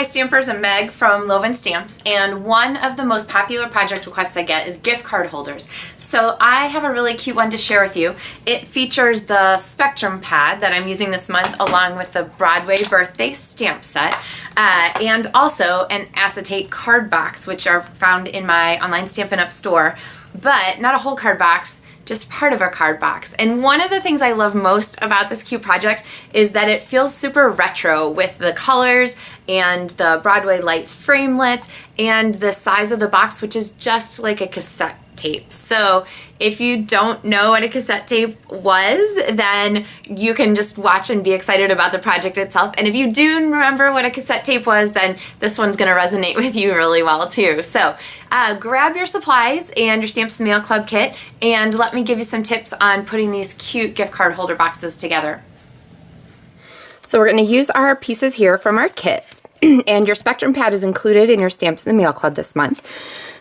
Stampers, I'm Meg from Loven Stamps, and one of the most popular project requests I get is gift card holders. So I have a really cute one to share with you. It features the Spectrum pad that I'm using this month along with the Broadway birthday stamp set and also an acetate card box, which are found in my online Stampin' Up store, but not a whole card box, just part of a card box. And one of the things I love most about this cute project is that it feels super retro with the colors and the Broadway lights framelits and the size of the box, which is just like a cassette tape. So if you don't know what a cassette tape was, then you can just watch and be excited about the project itself. And if you do remember what a cassette tape was, then this one's going to resonate with you really well too. So grab your supplies and your Stamps in the Mail Club kit, and let me give you some tips on putting these cute gift card holder boxes together. So we're going to use our pieces here from our kits, and your Spectrum pad is included in your Stamps in the Mail Club this month.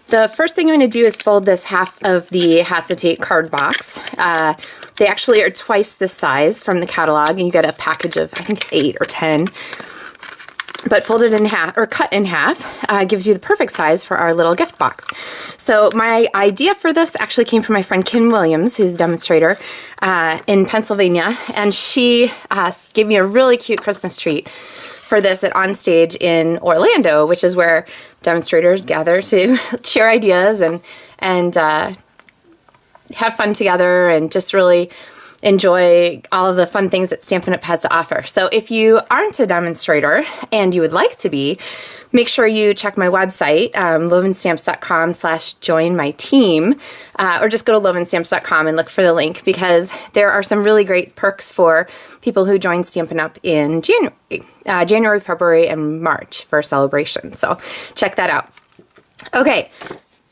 The first thing I'm going to do is fold this half of the acetate card box. They actually are twice the size from the catalog, and you get a package of, I think it's 8 or 10. But folded in half, or cut in half, gives you the perfect size for our little gift box. So my idea for this actually came from my friend Kim Williams, who's a demonstrator in Pennsylvania, and she gave me a really cute Christmas treat for this at Onstage in Orlando, which is where demonstrators gather to share ideas and have fun together and just really enjoy all of the fun things that Stampin' Up! Has to offer. So if you aren't a demonstrator and you would like to be, make sure you check my website, lovenstamps.com/join-my-team, or just go to lovenstamps.com and look for the link, because there are some really great perks for people who join Stampin' Up! In January, February, and March for a celebration. So check that out. Okay,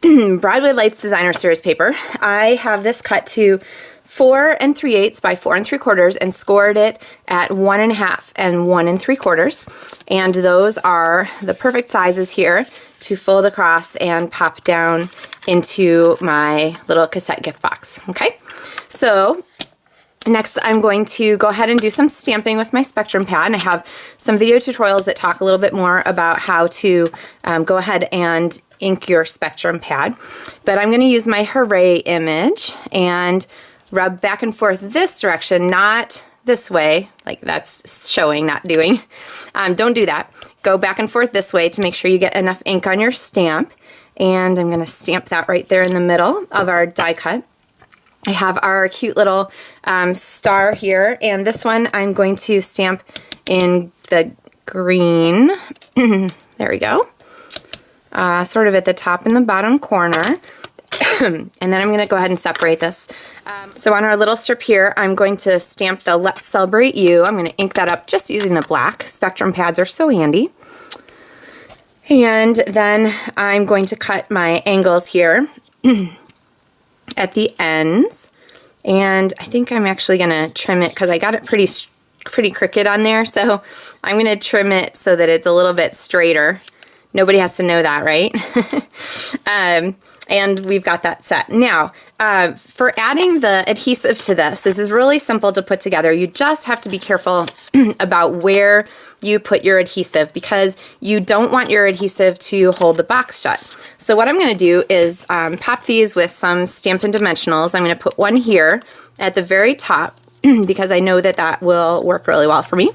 Broadway Lights Designer Series paper. I have this cut to 4 3/8 by 4 3/4 and scored it at 1 1/2 and 1 3/4. And those are the perfect sizes here to fold across and pop down into my little cassette gift box. Okay, so next I'm going to go ahead and do some stamping with my Spectrum pad, and I have some video tutorials that talk a little bit more about how to go ahead and ink your Spectrum pad. But I'm going to use my Hooray image and rub back and forth this direction, not this way, like that's showing, not doing. Don't do that. Go back and forth this way to make sure you get enough ink on your stamp. And I'm going to stamp that right there in the middle of our die cut. I have our cute little star here, and this one I'm going to stamp in the green. There we go. Sort of at the top and the bottom corner. And then I'm going to go ahead and separate this. So on our little strip here, I'm going to stamp the Let's Celebrate You. I'm going to ink that up just using the black. Spectrum pads are so handy. And then I'm going to cut my angles here at the ends. And I think I'm actually going to trim it because I got it pretty crooked on there. So I'm going to trim it so that it's a little bit straighter. Nobody has to know that, right? And we've got that set. Now, for adding the adhesive to this is really simple to put together. You just have to be careful about where you put your adhesive, because you don't want your adhesive to hold the box shut. So what I'm going to do is pop these with some Stampin' Dimensionals. I'm going to put one here at the very top because I know that that will work really well for me,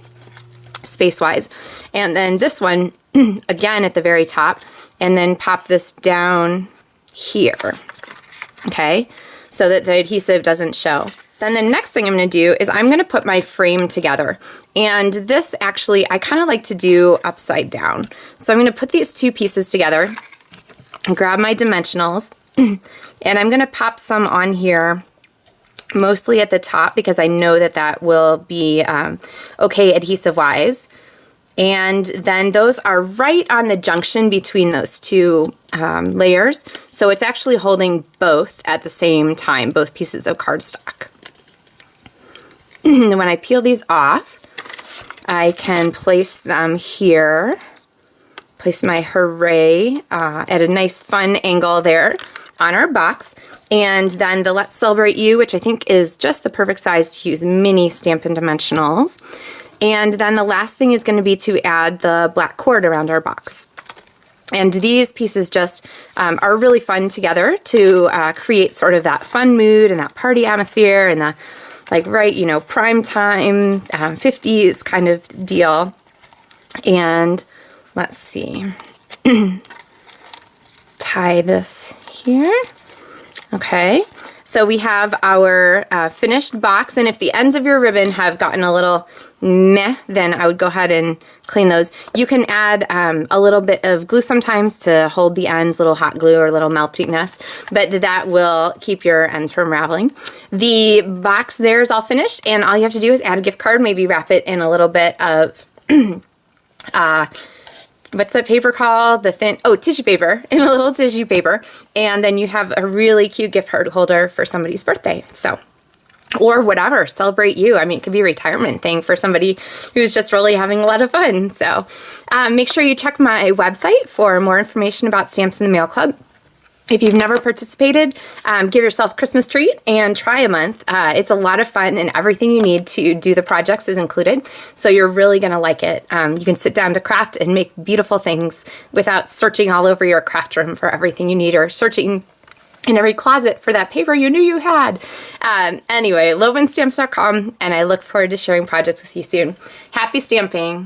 space-wise. And then this one, again, at the very top, and then pop this down here, okay, so that the adhesive doesn't show. Then the next thing I'm going to do is I'm going to put my frame together, and this actually I kind of like to do upside down. So I'm going to put these two pieces together and grab my dimensionals, and I'm going to pop some on here, mostly at the top, because I know that that will be okay adhesive wise. And then those are right on the junction between those two layers. So it's actually holding both at the same time, both pieces of cardstock. And when I peel these off, I can place them here, place my Hooray at a nice fun angle there on our box. And then the Let's Celebrate You, which I think is just the perfect size to use mini Stampin' Dimensionals. And then the last thing is going to be to add the black cord around our box. And these pieces just are really fun together to create sort of that fun mood and that party atmosphere and the like, right, you know, prime time 50s kind of deal. And let's see, tie this here. Okay, so we have our finished box, and if the ends of your ribbon have gotten a little meh, then I would go ahead and clean those. You can add a little bit of glue sometimes to hold the ends, little hot glue or little meltiness, but that will keep your ends from raveling. The box there is all finished, and all you have to do is add a gift card, maybe wrap it in a little bit of what's that paper called? The thin, oh, tissue paper, in a little tissue paper. And then you have a really cute gift card holder for somebody's birthday. So, or whatever, celebrate you. I mean, it could be a retirement thing for somebody who's just really having a lot of fun. So make sure you check my website for more information about Stamps in the Mail Club. If you've never participated, give yourself a Christmas treat and try a month. It's a lot of fun, and everything you need to do the projects is included, so you're really going to like it. You can sit down to craft and make beautiful things without searching all over your craft room for everything you need or searching in every closet for that paper you knew you had. Anyway, lovenstamps.com, and I look forward to sharing projects with you soon. Happy stamping!